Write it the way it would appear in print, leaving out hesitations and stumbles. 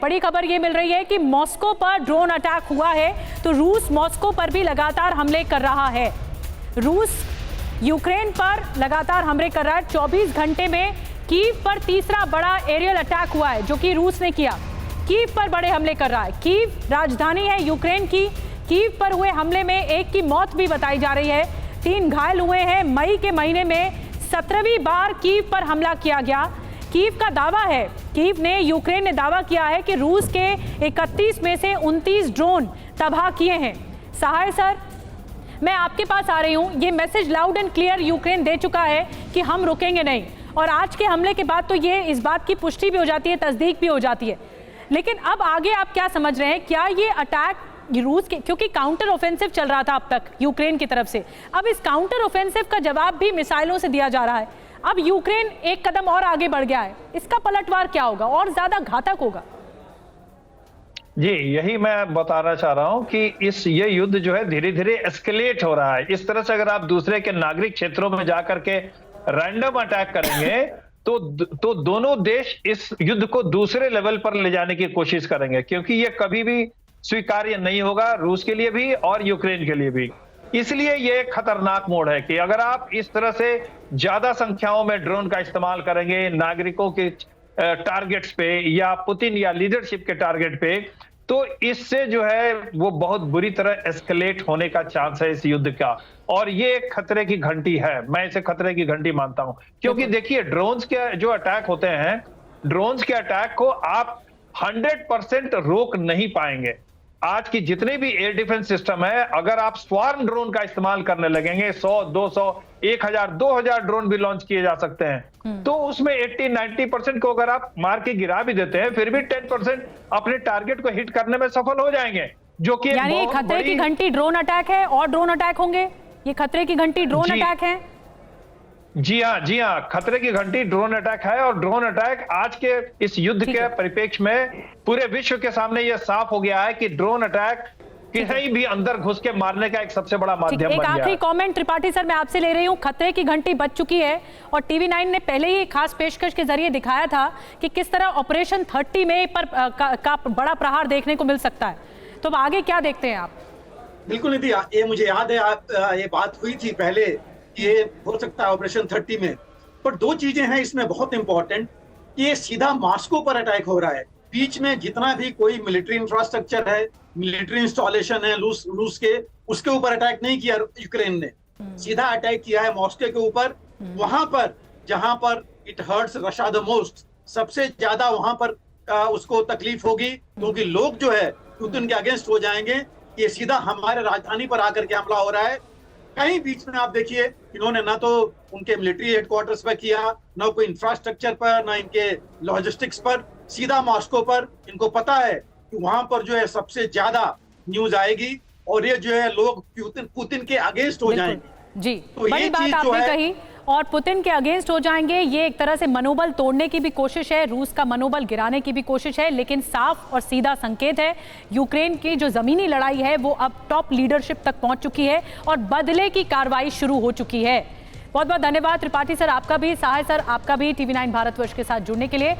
बड़ी खबर ये मिल रही है कि मॉस्को पर ड्रोन अटैक हुआ है, तो रूस मॉस्को पर भी लगातार हमले कर रहा है। रूस यूक्रेन पर लगातार हमले कर रहा है। 24 घंटे में कीव पर तीसरा बड़ा एरियल अटैक हुआ है जो कि रूस ने किया। कीव पर बड़े हमले कर रहा है। कीव राजधानी है यूक्रेन की। कीव पर हुए हमले में एक की मौत भी बताई जा रही है, 3 घायल हुए हैं। मई के महीने में 17वीं बार कीव पर हमला किया गया। कीव का दावा है, कीव ने, यूक्रेन ने दावा किया है कि रूस के 31 में से 29 ड्रोन तबाह किए हैं। सहाय सर, मैं आपके पास आ रही हूं। ये message loud and clear Ukraine दे चुका है कि हम रुकेंगे नहीं, और आज के हमले के बाद तो ये इस बात की पुष्टि भी हो जाती है, तस्दीक भी हो जाती है। लेकिन अब आगे आप क्या समझ रहे हैं? क्या ये अटैक रूस के, क्योंकि काउंटर ऑफेंसिव चल रहा था अब तक यूक्रेन की तरफ से, अब इस काउंटर ऑफेंसिव का जवाब भी मिसाइलों से दिया जा रहा है। अब यूक्रेन एक कदम और आगे बढ़ गया है, इसका पलटवार क्या होगा और ज्यादा घातक होगा? जी, यही मैं बताना चाह रहा हूं कि ये युद्ध जो है धीरे धीरे एस्केलेट हो रहा है। इस तरह से अगर आप दूसरे के नागरिक क्षेत्रों में जाकर के रैंडम अटैक करेंगे तो दोनों देश इस युद्ध को दूसरे लेवल पर ले जाने की कोशिश करेंगे, क्योंकि ये कभी भी स्वीकार्य नहीं होगा, रूस के लिए भी और यूक्रेन के लिए भी। इसलिए ये एक खतरनाक मोड़ है कि अगर आप इस तरह से ज्यादा संख्याओं में ड्रोन का इस्तेमाल करेंगे नागरिकों के टारगेट्स पे या पुतिन या लीडरशिप के टारगेट पे, तो इससे जो है वो बहुत बुरी तरह एस्केलेट होने का चांस है इस युद्ध का। और ये एक खतरे की घंटी है, मैं इसे खतरे की घंटी मानता हूं, क्योंकि देखिए ड्रोन्स के जो अटैक होते हैं, ड्रोन्स के अटैक को आप 100% रोक नहीं पाएंगे। आज की जितने भी एयर डिफेंस सिस्टम है, अगर आप स्वार्म ड्रोन का इस्तेमाल करने लगेंगे, 100, 200, 1000, 2000 ड्रोन भी लॉन्च किए जा सकते हैं, तो उसमें 80-90% को अगर आप मार के गिरा भी देते हैं, फिर भी 10% अपने टारगेट को हिट करने में सफल हो जाएंगे, जो कि यानी खतरे की घंटी ड्रोन अटैक है और ड्रोन अटैक होंगे। ये खतरे की घंटी ड्रोन अटैक है। जी हाँ, खतरे की घंटी ड्रोन अटैक है। और ड्रोन अटैक आज के इस युद्ध के परिप्रेक्ष्य में पूरे विश्व के सामने यह साफ हो गया है कि ड्रोन अटैक कहीं भी अंदर घुस के मारने का एक सबसे बड़ा माध्यम बन गया है। एक आखिरी कमेंट त्रिपाठी सर मैं आपसे ले रही हूँ। खतरे की घंटी बज चुकी है और TV9 ने पहले ही खास पेशकश के जरिए दिखाया था कि किस तरह ऑपरेशन 30 में पर का बड़ा प्रहार देखने को मिल सकता है। तो अब आगे क्या देखते हैं आप? बिल्कुल निधि, ये मुझे याद है, ये बात हुई थी पहले, ये हो सकता है ऑपरेशन 30 में। पर 2 चीजें हैं इसमें बहुत इंपॉर्टेंट, कि ये सीधा मॉस्को पर अटैक हो रहा है। बीच में जितना भी कोई मिलिट्री इंफ्रास्ट्रक्चर है, मिलिट्री इंस्टॉलेशन है रूस के, उसके ऊपर अटैक नहीं किया यूक्रेन ने, सीधा अटैक किया है मॉस्को के ऊपर। वहां पर जहां पर it hurts Russia the most, सबसे ज्यादा वहां पर उसको तकलीफ होगी, क्योंकि लोग जो है पुतिन के अगेंस्ट हो जाएंगे। ये सीधा हमारे राजधानी पर आकर के हमला हो रहा है। कहीं बीच में आप देखिए, इन्होंने ना तो उनके मिलिट्री हेडक्वार्टर्स पर किया, ना कोई इंफ्रास्ट्रक्चर पर, ना इनके लॉजिस्टिक्स पर, सीधा मॉस्को पर। इनको पता है कि वहां पर जो है सबसे ज्यादा न्यूज आएगी और ये जो है लोग पुतिन के अगेंस्ट हो जाएंगे। जी, तो बड़ी बात आपने कही, और पुतिन के अगेंस्ट हो जाएंगे। ये एक तरह से मनोबल तोड़ने की भी कोशिश है, रूस का मनोबल गिराने की भी कोशिश है। लेकिन साफ और सीधा संकेत है, यूक्रेन की जो जमीनी लड़ाई है वो अब टॉप लीडरशिप तक पहुंच चुकी है और बदले की कार्रवाई शुरू हो चुकी है। बहुत बहुत धन्यवाद त्रिपाठी सर आपका भी, सहाय सर आपका भी, TV9 भारतवर्ष के साथ जुड़ने के लिए।